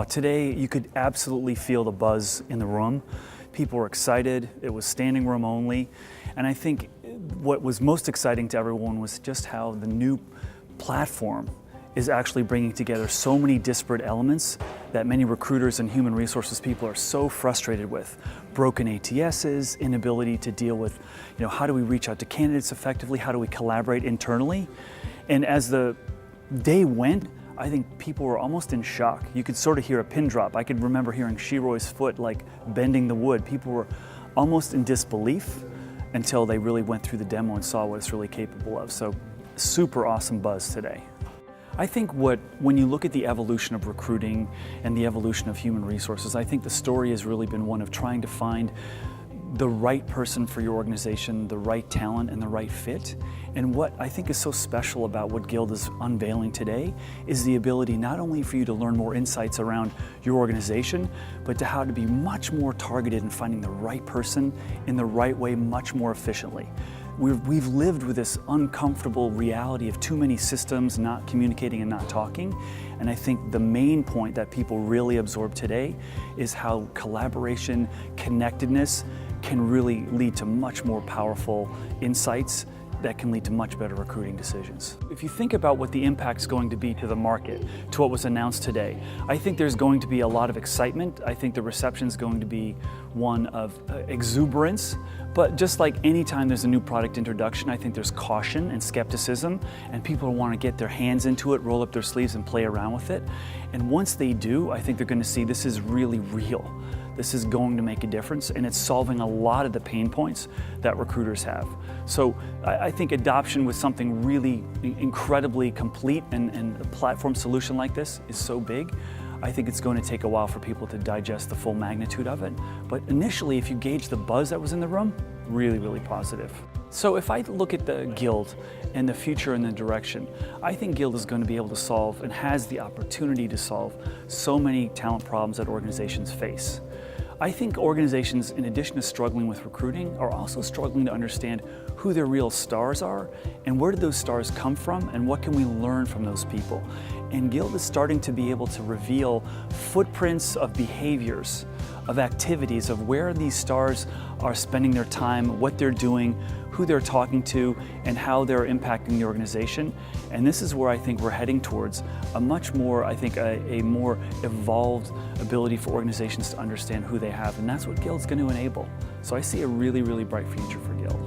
Today, you could absolutely feel the buzz in the room. People were excited. It was standing room only. And I think what was most exciting to everyone was just how the new platform is actually bringing together so many disparate elements that many recruiters and human resources people are so frustrated with. Broken ATSs, inability to deal with, how do we reach out to candidates effectively? How do we collaborate internally? And as the day went, I think people were almost in shock. You could sort of hear a pin drop. I could remember hearing Sheroy's foot like bending the wood. People were almost in disbelief until they really went through the demo and saw what it's really capable of. So super awesome buzz today. I think when you look at the evolution of recruiting and the evolution of human resources, I think the story has really been one of trying to find the right person for your organization, the right talent and the right fit. And what I think is so special about what Gild is unveiling today is the ability not only for you to learn more insights around your organization, but to how to be much more targeted in finding the right person in the right way much more efficiently. We've lived with this uncomfortable reality of too many systems not communicating and not talking. And I think the main point that people really absorb today is how collaboration, connectedness can really lead to much more powerful insights that can lead to much better recruiting decisions. If you think about what the impact's going to be to the market, to what was announced today, I think there's going to be a lot of excitement. I think the reception's going to be one of exuberance, but just like any time there's a new product introduction, I think there's caution and skepticism, and people want to get their hands into it, roll up their sleeves and play around with it. And once they do, I think they're going to see this is really real. This is going to make a difference, and it's solving a lot of the pain points that recruiters have. So I think adoption with something really incredibly complete and a platform solution like this is so big. I think it's going to take a while for people to digest the full magnitude of it. But initially, if you gauge the buzz that was in the room, really, really positive. So if I look at the Gild and the future and the direction, I think Gild is going to be able to solve and has the opportunity to solve so many talent problems that organizations face. I think organizations, in addition to struggling with recruiting, are also struggling to understand who their real stars are and where did those stars come from and what can we learn from those people. And Gild is starting to be able to reveal footprints of behaviors, of activities, of where these stars are spending their time, what they're doing, who they're talking to, and how they're impacting the organization. And this is where I think we're heading towards a much more, a more evolved ability for organizations to understand who they have. And that's what Gild's going to enable. So I see a really, really bright future for Gild.